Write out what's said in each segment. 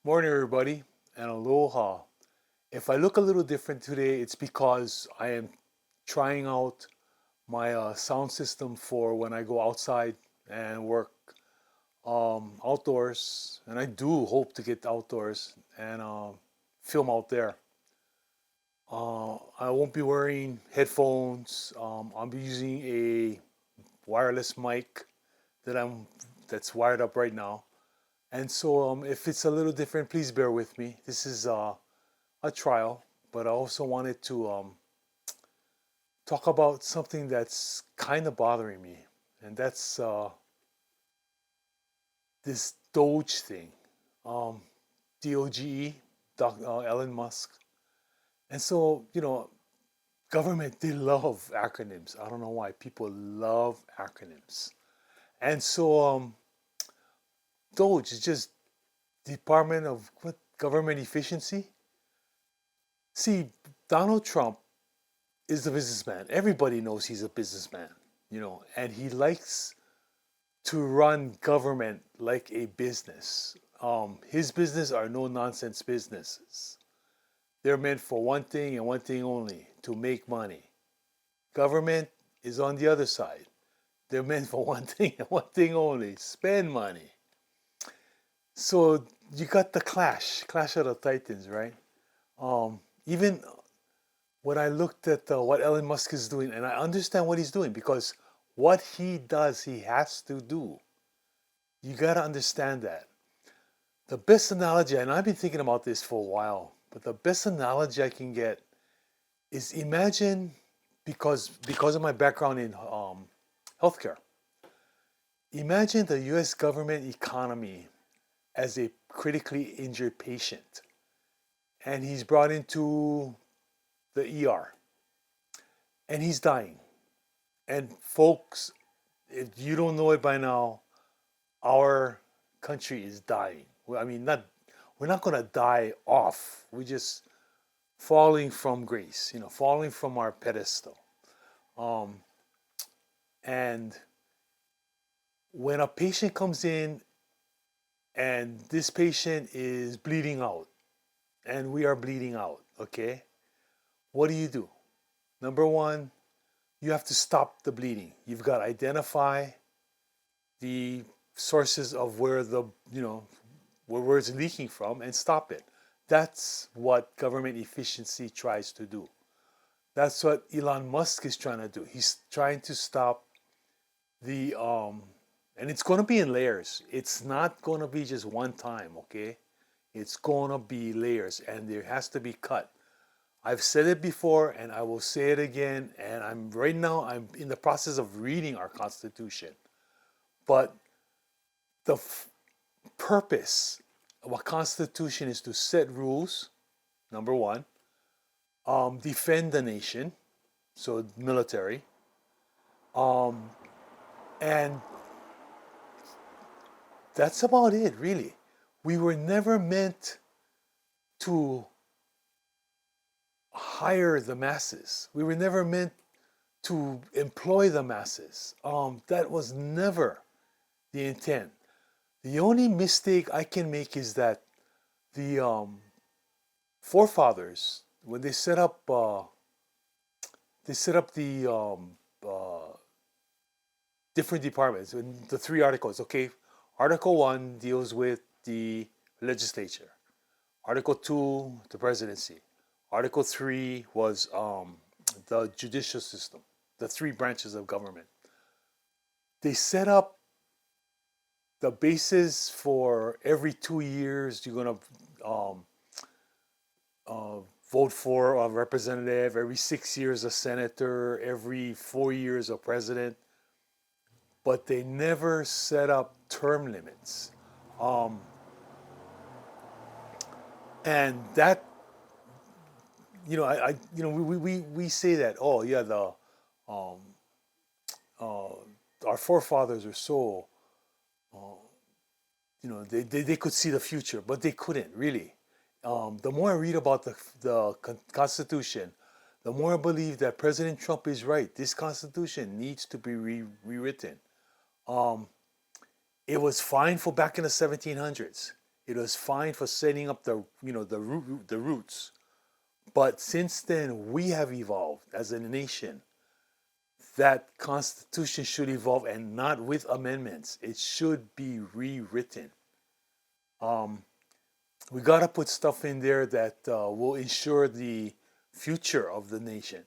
Morning, everybody, and aloha. If I look a little different today, it's because I am trying out my sound system for when I go outside and work outdoors. And I do hope to get outdoors and film out there. I won't be wearing headphones. I'll be using a wireless mic that's wired up right now. And so, if it's a little different, please bear with me. This is a trial, but I also wanted to talk about something that's kind of bothering me, and that's this Doge thing, um, DOGE, Elon Musk. And so, government, they love acronyms. I don't know why people love acronyms. And so, Doge is just Department of what? Government Efficiency. See, Donald Trump is a businessman. Everybody knows he's a businessman, and he likes to run government like a business. His business are no nonsense businesses. They're meant for one thing and one thing only, to make money. Government is on the other side. They're meant for one thing and one thing only, spend money. So you got the clash of the titans, right? Even when I looked at what Elon Musk is doing, and I understand what he's doing because what he does, he has to do. You got to understand that. The best analogy, and I've been thinking about this for a while, but the best analogy I can get is imagine, because of my background in healthcare, imagine the U.S. government economy as a critically injured patient, and he's brought into the ER, and he's dying. And folks, if you don't know it by now, our country is dying. I mean, we're not going to die off. We're just falling from grace, falling from our pedestal. Um, and when a patient comes in and this patient is bleeding out, and we are bleeding out, okay? What do? Number one, you have to stop the bleeding. You've got to identify the sources of where it's leaking from and stop it. That's what government efficiency tries to do. That's what Elon Musk is trying to do. He's trying to stop the and it's going to be in layers. It's not going to be just one time, okay? It's going to be layers, and there has to be cut. I've said it before and I will say it again, and I'm in the process of reading our Constitution. But the purpose of a Constitution is to set rules, number one, defend the nation, so military, um, and that's about it, really. We were never meant to hire the masses. We were never meant to employ the masses. That was never the intent. The only mistake I can make is that the forefathers, when they set up the different departments, in the three articles. Okay, Article 1 deals with the legislature. Article 2, the presidency. Article 3 was the judicial system, the three branches of government. They set up the basis for every 2 years you're going to vote for a representative, every 6 years a senator, every 4 years a president, but they never set up term limits. And that, we say that, oh yeah, um, our forefathers are so, they could see the future, but they couldn't really. The more I read about the Constitution, the more I believe that President Trump is right. This Constitution needs to be rewritten. It was fine for back in the 1700s. It was fine for setting up the roots. But since then, we have evolved as a nation. That constitution should evolve, and not with amendments. It should be rewritten. Um, we got to put stuff in there that will ensure the future of the nation.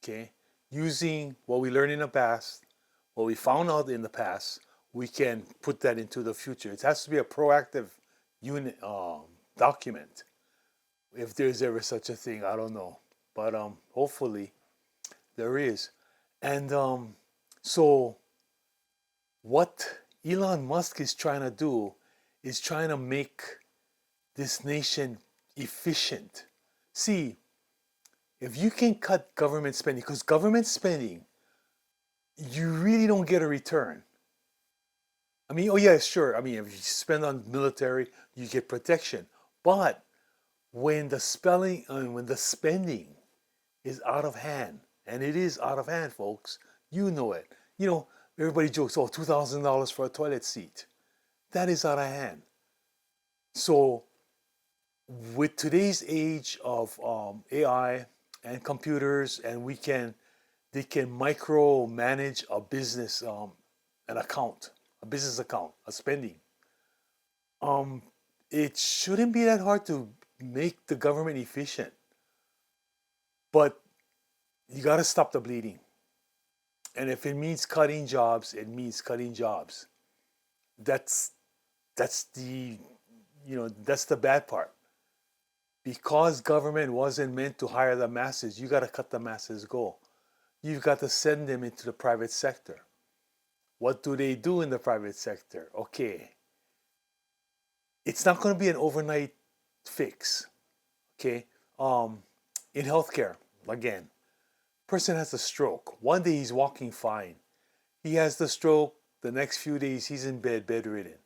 Okay, using what we learned in the past, what we found out in the past, we can put that into the future. It has to be a proactive unit document. If there's ever such a thing, I don't know, but hopefully there is. And so what Elon Musk is trying to do is trying to make this nation efficient. See, if you can cut government spending, because government spending, you really don't get a return. I mean, oh yeah, sure. I mean, if you spend on military, you get protection. But when the spending is out of hand, and it is out of hand, folks, you know it. You know, everybody jokes, oh, $2,000 for a toilet seat. That is out of hand. So with today's age of AI and computers, and they can micromanage a business, an account, a business account, a spending. Um, it shouldn't be that hard to make the government efficient, but you got to stop the bleeding. And if it means cutting jobs, it means cutting jobs. That's that's the that's the bad part. Because government wasn't meant to hire the masses, you got to cut the masses go. You've got to send them into the private sector. What do they do in the private sector? Okay, it's not going to be an overnight fix. Okay, in healthcare, again, person has a stroke. One day he's walking fine. He has the stroke. The next few days he's in bed, bedridden.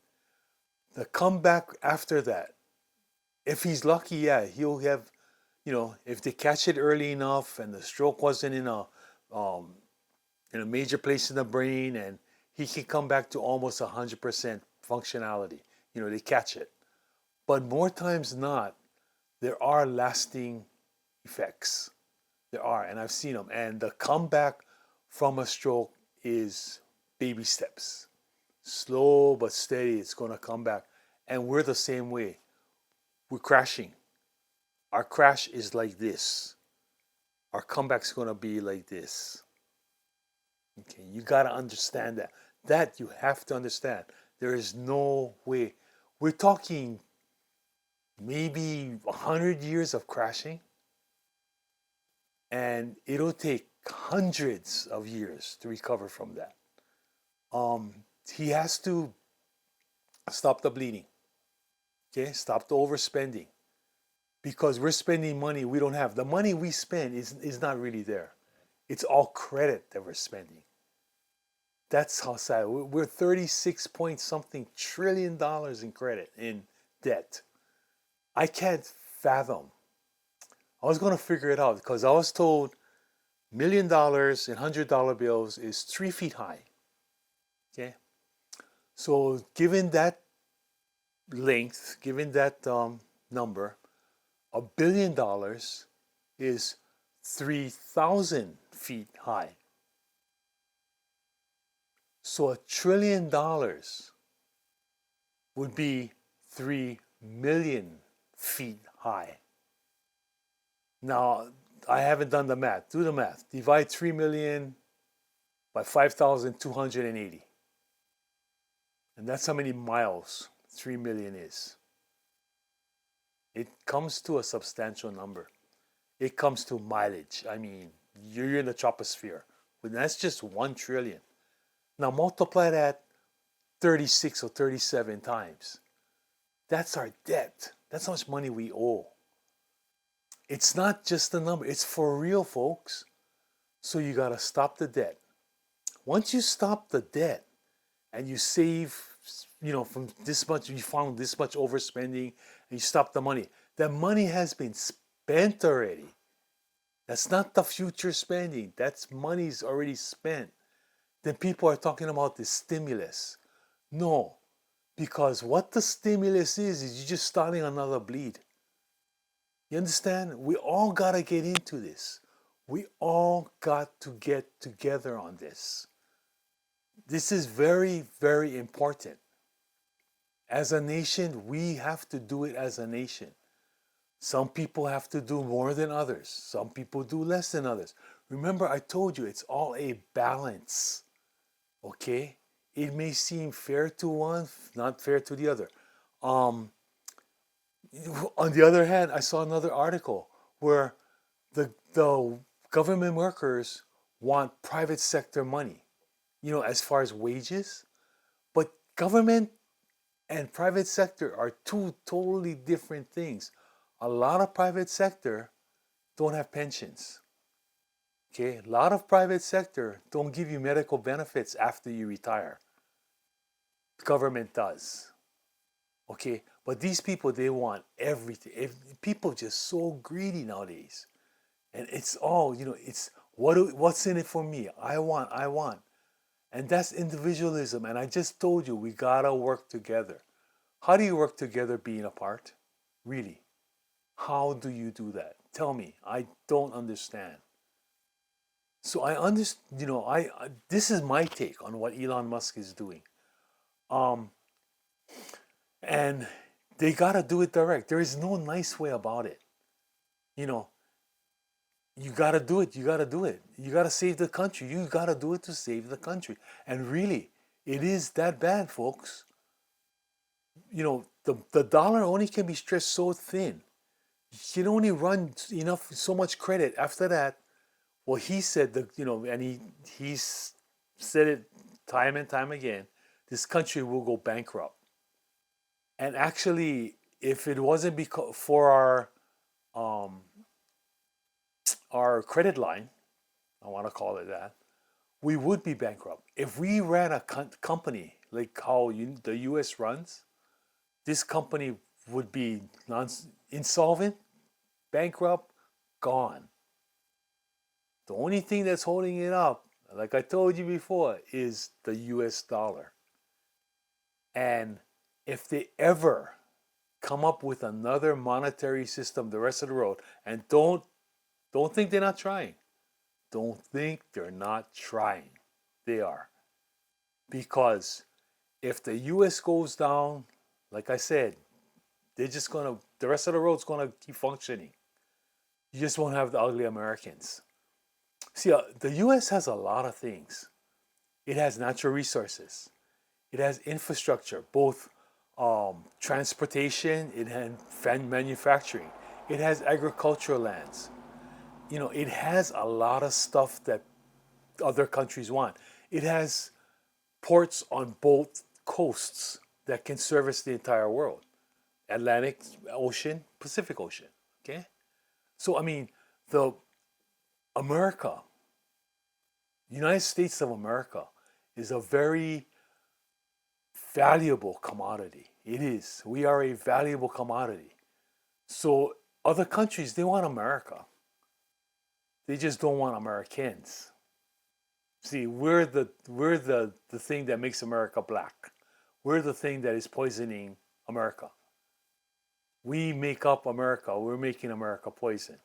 The comeback after that, if he's lucky, yeah, he'll have, if they catch it early enough and the stroke wasn't um, in a major place in the brain, and he can come back to almost 100% functionality. They catch it. But more times than not, there are lasting effects. There are, and I've seen them. And the comeback from a stroke is baby steps. Slow but steady, it's going to come back. And we're the same way. We're crashing. Our crash is like this. Our comeback's going to be like this. Okay, you got to understand that. That you have to understand. There is no way. We're talking maybe 100 years of crashing, and it'll take hundreds of years to recover from that. He has to stop the bleeding. Okay, stop the overspending, because we're spending money we don't have. The money we spend is not really there. It's all credit that we're spending. That's how sad. We're 36 point something trillion dollars in credit, in debt. I can't fathom. I was going to figure it out because I was told $1 million in $100 bills is 3 feet high. Okay, so given that length, given that number, $1 billion is 3,000 feet high. So $1 trillion would be 3 million feet high. Now, I haven't done the math. Do the math. Divide 3 million by 5,280. And that's how many miles 3 million is. It comes to a substantial number. It comes to mileage. I mean, you're in the troposphere. But that's just 1 trillion. Now multiply that 36 or 37 times. That's our debt. That's how much money we owe. It's not just a number. It's for real, folks. So you got to stop the debt. Once you stop the debt and you save, from this much, you found this much overspending, and you stop the money. That money has been spent already. That's not the future spending. That's money's already spent. Then people are talking about the stimulus. No, Because what the stimulus is you're just starting another bleed. You understand? We all got to get into this. We all got to get together on this. This is very, very important. As a nation, we have to do it as a nation. Some people have to do more than others. Some people do less than others. Remember, I told you it's all a balance. Okay? It may seem fair to one, not fair to the other. Um, on the other hand, I saw another article where the government workers want private sector money, as far as wages. But government and private sector are two totally different things. A lot of private sector don't have pensions. Okay, a lot of private sector don't give you medical benefits after you retire. The government does. Okay, but these people, they want everything. People are just so greedy nowadays, and it's all, it's what's in it for me. I want, and that's individualism. And I just told you we gotta work together. How do you work together being apart? Really? How do you do that? Tell me. I don't understand. So I understand. This is my take on what Elon Musk is doing. Um, and they gotta do it direct. There is no nice way about it. You know, you gotta do it. You gotta do it. You gotta save the country. You gotta do it to save the country. And really, it is that bad, folks. The dollar only can be stretched so thin. You can only run enough, so much credit. After that, well, he said that, and he's said it time and time again. This country will go bankrupt. And actually, if it wasn't because for um, our credit line, I want to call it that, we would be bankrupt. If we ran a company like how the U.S. runs, this company would be insolvent, bankrupt, gone. The only thing that's holding it up, like I told you before, is the US dollar. And if they ever come up with another monetary system the rest of the world, and don't think they're not trying. Don't think they're not trying. They are. Because if the US goes down, like I said, the rest of the world's gonna keep functioning. You just won't have the ugly Americans. See, the US has a lot of things. It has natural resources. It has infrastructure, both transportation, it has manufacturing. It has agricultural lands. It has a lot of stuff that other countries want. It has ports on both coasts that can service the entire world. Atlantic Ocean, Pacific Ocean. Okay? So, I mean, the America, United States of America, is a very valuable commodity. It is. We are a valuable commodity. So other countries, they want America. They just don't want Americans. See, we're the thing that makes America black. We're the thing that is poisoning America. We make up America. We're making America poison.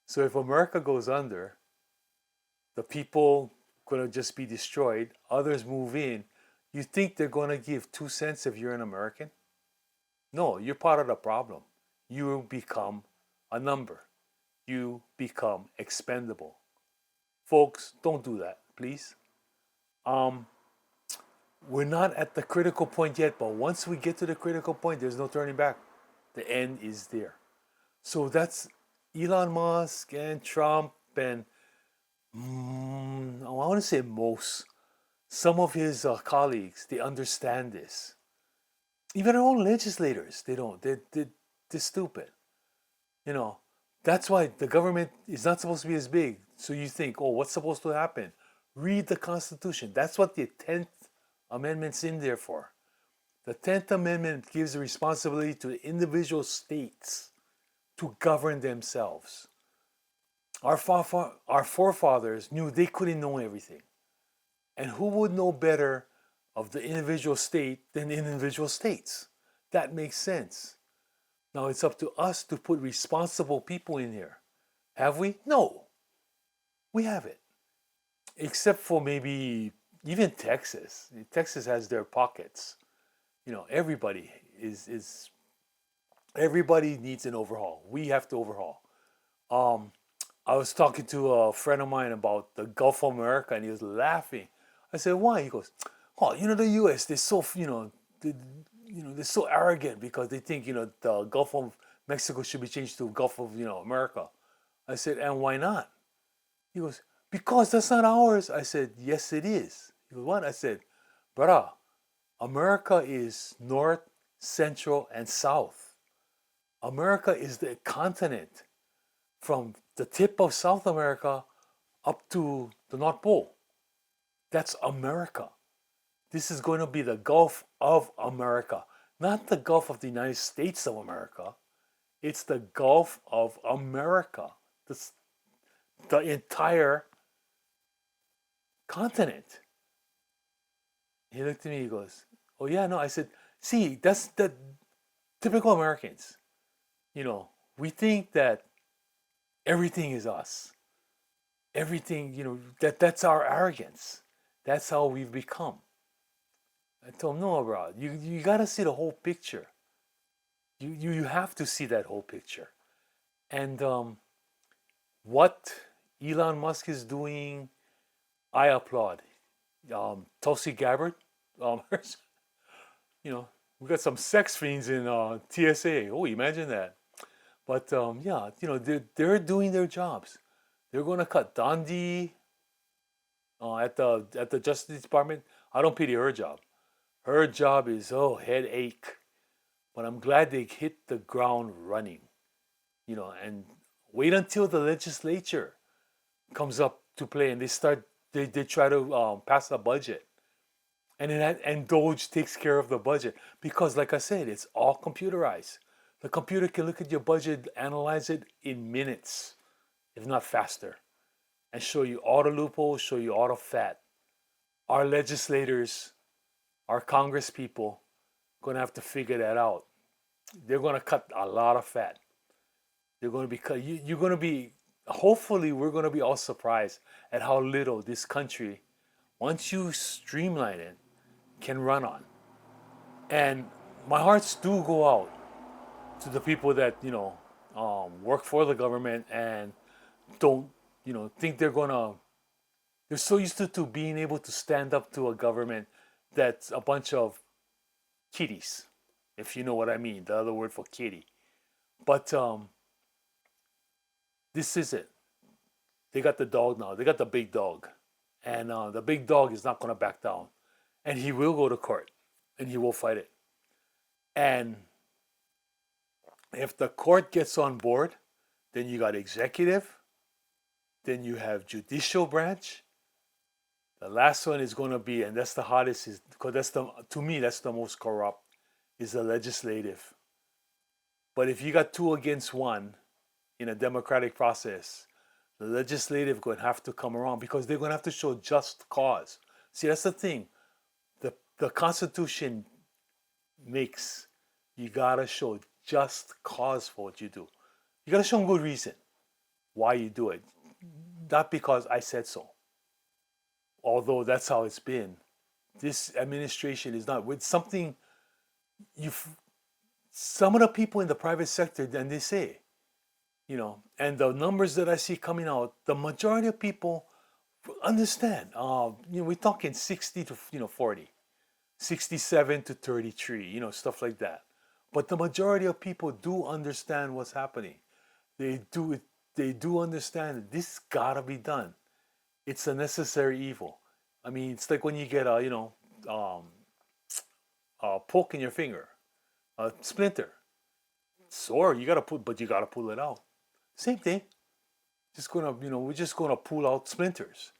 So if America goes under, the people gonna just be destroyed. Others move in. You think they're gonna give 2 cents if you're an American? No, you're part of the problem. You become a number. You become expendable. Folks, don't do that, please. Um, we're not at the critical point yet, but once we get to the critical point, there's no turning back. The end is there. So that's Elon Musk and Trump and I want to say some of his colleagues. They understand this. Even our own legislators, they don't. They're stupid. You know, that's why the government is not supposed to be as big. So you think, oh, what's supposed to happen? Read the Constitution. That's what the 10th Amendment's in there for. The 10th Amendment gives the responsibility to the individual states to govern themselves. Our forefathers knew they couldn't know everything. And who would know better of the individual state than individual states. That makes sense. Now it's up to us to put responsible people in here. Have we? No, we haven't. Except for maybe even Texas. Texas has their pockets. Everybody is everybody needs an overhaul. We have to overhaul. Um, I was talking to a friend of mine about the Gulf of America, and he was laughing. I said, "Why?" He goes, "Oh, the U.S. They're so they're so arrogant because they think the Gulf of Mexico should be changed to Gulf of America." I said, "And why not?" He goes, "Because that's not ours." I said, "Yes, it is." He goes, "What?" I said, "Brother, America is North, Central, and South. America is the continent from the tip of South America up to the North Pole. That's America. This is going to be the Gulf of America, not the Gulf of the United States of America. It's the Gulf of America, the entire continent." He looked at me, he goes, "Oh, yeah, no." I said, "See, that's the typical Americans. We think that everything is us. Everything, that's our arrogance. That's how we've become." I told him, "No, bro, you got to see the whole picture. You have to see that whole picture." And what Elon Musk is doing, I applaud. Tulsi Gabbard, um, we got some sex fiends in TSA. Oh, imagine that. But yeah, they're doing their jobs. They're going to cut Dondi at the Justice Department. I don't pity her job. Her job is headache. But I'm glad they hit the ground running. And wait until the legislature comes up to play and they try to pass a budget. And Doge takes care of the budget because, like I said, it's all computerized. The computer can look at your budget, analyze it in minutes, if not faster, and show you all the loopholes, show you all the fat. Our legislators, our Congress people, going to have to figure that out. They're going to cut a lot of fat. They're going to be cut. You're going to be. Hopefully, we're going to be all surprised at how little this country, once you streamline it, can run on. And my hearts do go out to the people that work for the government and don't think they're gonna. They're so used to being able to stand up to a government that's a bunch of kitties, if you know what I mean. The other word for kitty. But this is it. They got the dog now. They got the big dog, and the big dog is not gonna back down, and he will go to court, and he will fight it. And if the court gets on board, then you got executive, then you have judicial branch. The last one is going to be, and that's the hottest, is because to me that's the most corrupt, is the legislative. But if you got two against one in a democratic process, the legislative going to have to come around because they're going to have to show just cause. See, that's the thing. The Constitution makes you gotta show just cause for what you do. You gotta show them good reason why you do it, not because I said so. Although that's how it's been. This administration is not with something. You, some of the people in the private sector, then they say, and the numbers that I see coming out, the majority of people understand. We're talking 60 to 40, 67 to 33, stuff like that. But the majority of people do understand what's happening. They do understand that this gotta be done. It's a necessary evil. I mean, it's like when you get a poke in your finger, a splinter. Sore, but you gotta pull it out. Same thing. We're just gonna pull out splinters.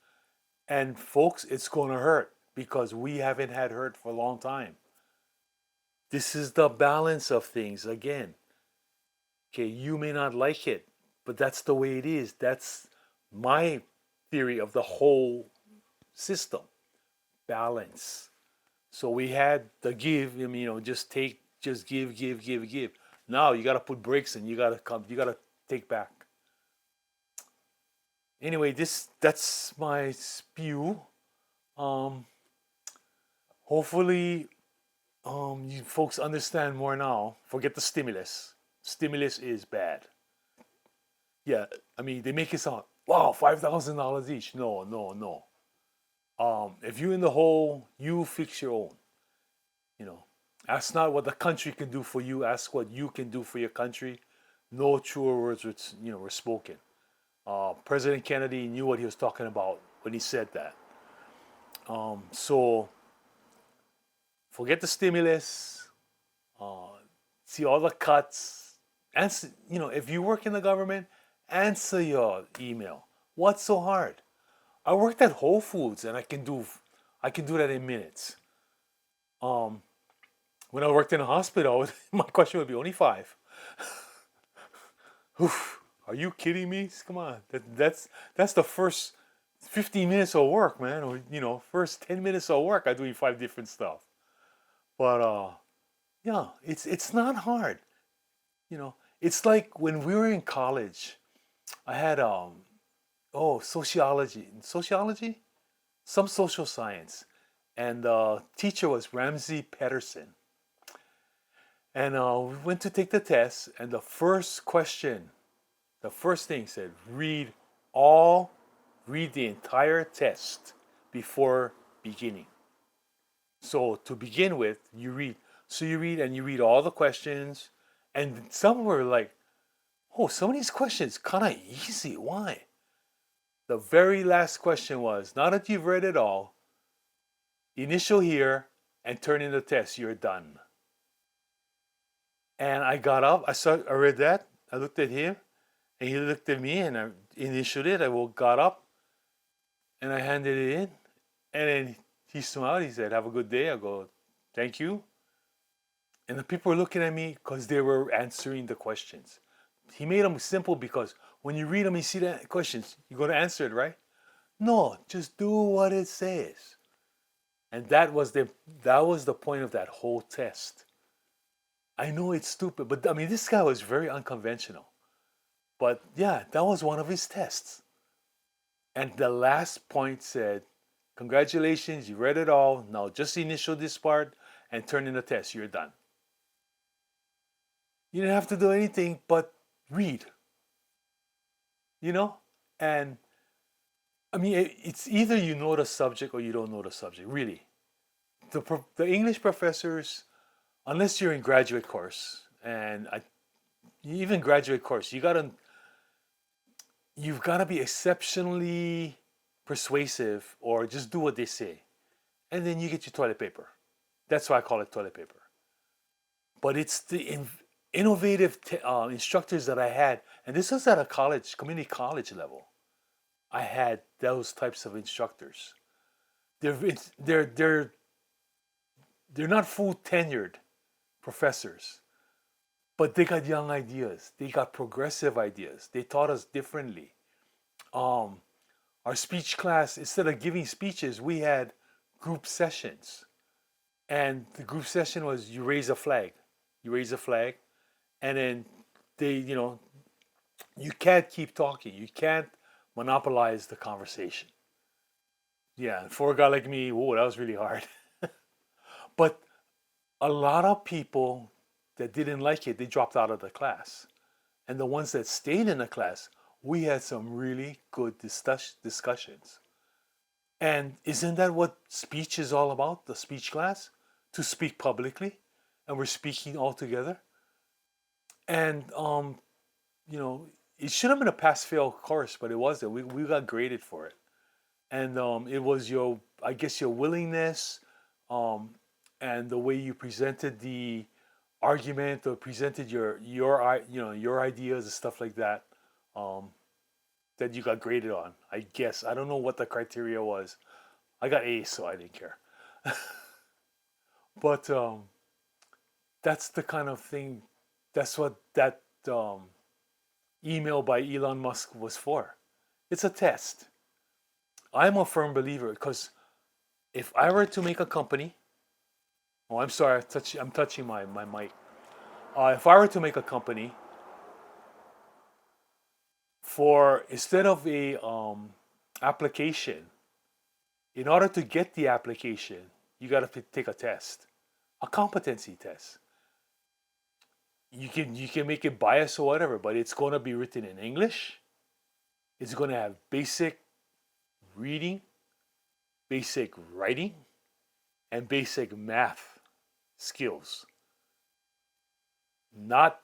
And folks, it's gonna hurt because we haven't had hurt for a long time. This is the balance of things again. Okay, you may not like it, but that's the way it is. That's my theory of the whole system. Balance. So we had the give, just take, just give, give, give, give. Now you got to put brakes in. You got to take back. Anyway, that's my spew. Um, hopefully, you folks understand more now. Forget the stimulus. Stimulus is bad. Yeah, I mean they make it sound wow, $5,000 each. No, no, no. If you're in the hole, you fix your own. You know, ask not what the country can do for you. Ask what you can do for your country. No truer words were spoken. President Kennedy knew what he was talking about when he said that. So forget the stimulus. Uh, see all the cuts. Answer, if you work in the government, answer your email. What's so hard? I worked at Whole Foods and I can do that in minutes. Um, when I worked in a hospital, my question would be only five. Oof, are you kidding me? Come on, that's the first 15 minutes of work, man. Or first 10 minutes of work, I doing five different stuff. But yeah, it's not hard. It's like when we were in college. I had sociology, some social science, and the teacher was Ramsey Pedersen. And we went to take the test, and the first thing said, read the entire test before beginning. So to begin with, you read. So you read and you read all the questions, and some were like, oh, some of these questions kind of easy. Why? The very last question was, now that you've read it all, initial here and turn in the test. You're done. And I got up. I read that. I looked at him, and he looked at me, and I initialed it. Got up, and I handed it in. And then he smiled. He said, "Have a good day." I go, "Thank you." And the people were looking at me because they were answering the questions. He made them simple because when you read them, you see the questions. You're going to answer it, right? No, just do what it says. And that was the point of that whole test. I know it's stupid, but I mean this guy was very unconventional. But yeah, that was one of his tests. And the last point said, "Congratulations, you read it all. Now just initial this part and turn in the test. You're done." You didn't have to do anything but read, you know? And I mean, it's either you know the subject or you don't know the subject, really. The English professors, unless you're in graduate course, and even graduate course, you've gotta be exceptionally persuasive or just do what they say, and then you get your toilet paper. That's why I call it toilet paper. But it's the innovative instructors that I had, and this was at a college, community college level. I had those types of instructors. They're they're they're they're not full tenured professors, but they got young ideas. They got progressive ideas. They taught us differently. Um, our speech class, instead of giving speeches, we had group sessions, and the group session was you raise a flag, you raise a flag, and then they, you can't keep talking. You can't monopolize the conversation. Yeah, for a guy like me, whoa, that was really hard. But a lot of people that didn't like it, they dropped out of the class. And the ones that stayed in the class, we had some really good discussions. And isn't that what speech is all about, the speech class? To speak publicly, and we're speaking all together. And you know, it should have been a pass-fail course, but it wasn't. We got graded for it, and it was I guess, your willingness, um, and the way you presented the argument or presented your ideas and stuff like that, um, that you got graded on. I guess I don't know what the criteria was. I got A's, so I didn't care. But that's the kind of thing. That's what that email by Elon Musk was for. It's a test. I'm a firm believer because if I were to make a company, Oh, I'm sorry. I'm touching my mic. If I were to make a company for instead of a application, in order to get the application, you got to take a test, a competency test. You can make it biased or whatever, but it's going to be written in English. It's going to have basic reading, basic writing, and basic math skills. Not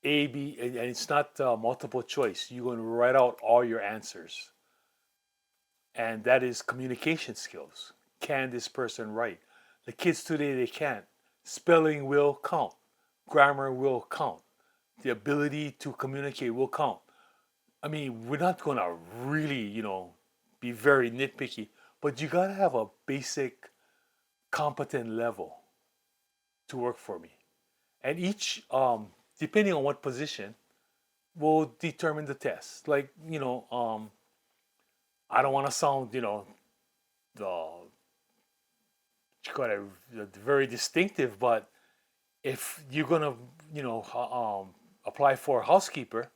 A, B, and it's not multiple choice. You're going to write out all your answers. And that is communication skills. Can this person write? The kids today, they can't. Spelling will count. Grammar will count. The ability to communicate will count. I mean, we're not going to really, be very nitpicky, but you got to have a basic competent level to work for me. And each, depending on what position, will determine the test. Like, I don't want to sound, the very distinctive, but if you're gonna, apply for a housekeeper,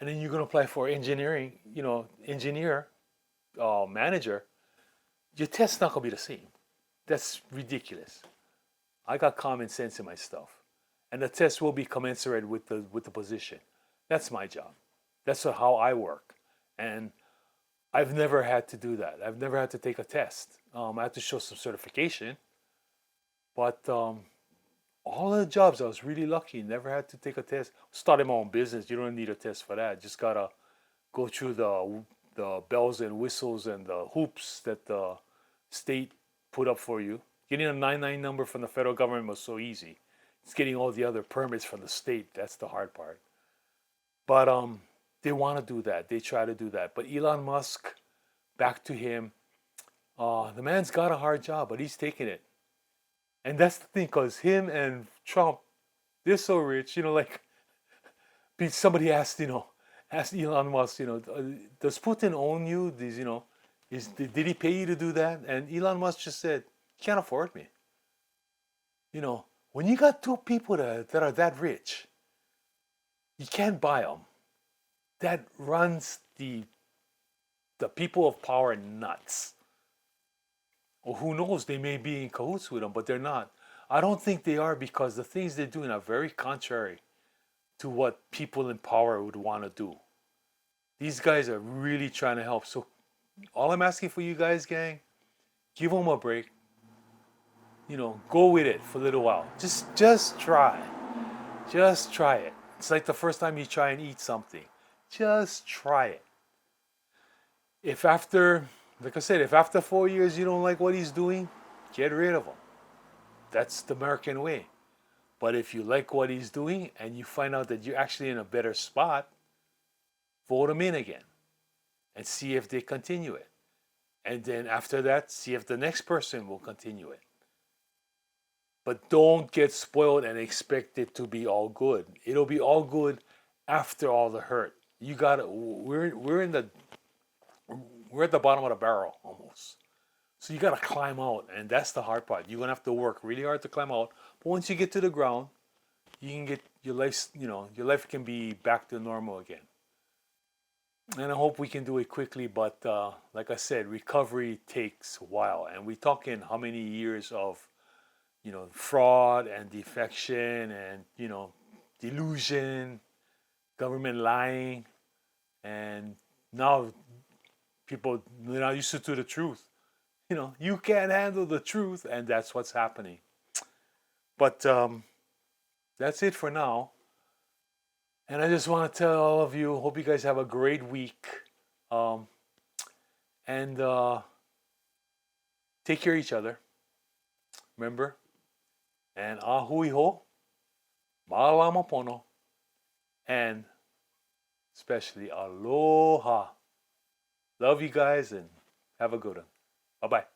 and then you're gonna apply for engineering, engineer, manager, your test's not gonna be the same. That's ridiculous. I got common sense in my stuff, and the test will be commensurate with the position. That's my job. That's how I work, and I've never had to do that. I've never had to take a test. I had to show some certification, but all of the jobs I was really lucky. Never had to take a test. Started my own business. You don't need a test for that. Just gotta go through the bells and whistles and the hoops that the state put up for you. Getting a 99 number from the federal government was so easy. It's getting all the other permits from the state. That's the hard part. But they want to do that. They try to do that. But Elon Musk, back to him, the man's got a hard job, but he's taking it. And that's the thing, because him and Trump, they're so rich, like somebody asked, asked Elon Musk, does Putin own you? Did he pay you to do that? And Elon Musk just said, he can't afford me. When you got two people that are that rich, you can't buy them. That runs the people of power nuts. Or who knows, they may be in cahoots with them, but they're not. I don't think they are, because the things they're doing are very contrary to what people in power would want to do. These guys are really trying to help. So all I'm asking for you guys, gang, give them a break. Go with it for a little while. Just try. Just try it. It's like the first time you try and eat something. Just try it. If after, like I said, if after 4 years you don't like what he's doing, get rid of him. That's the American way. But if you like what he's doing and you find out that you're actually in a better spot, vote him in again and see if they continue it. And then after that, see if the next person will continue it. But don't get spoiled and expect it to be all good. It'll be all good after all the hurt. We're at the bottom of the barrel almost. So you gotta climb out, and that's the hard part. You're gonna have to work really hard to climb out. But once you get to the ground, you can get your life can be back to normal again. And I hope we can do it quickly, but like I said, recovery takes a while. And we're talking how many years of fraud and defection and delusion, government lying, and now people are not used to the truth. You can't handle the truth, and that's what's happening. But that's it for now. And I just want to tell all of you, hope you guys have a great week. And take care of each other. Remember? And ahui ho, maalama pono, and especially aloha. Love you guys and have a good one. Bye-bye.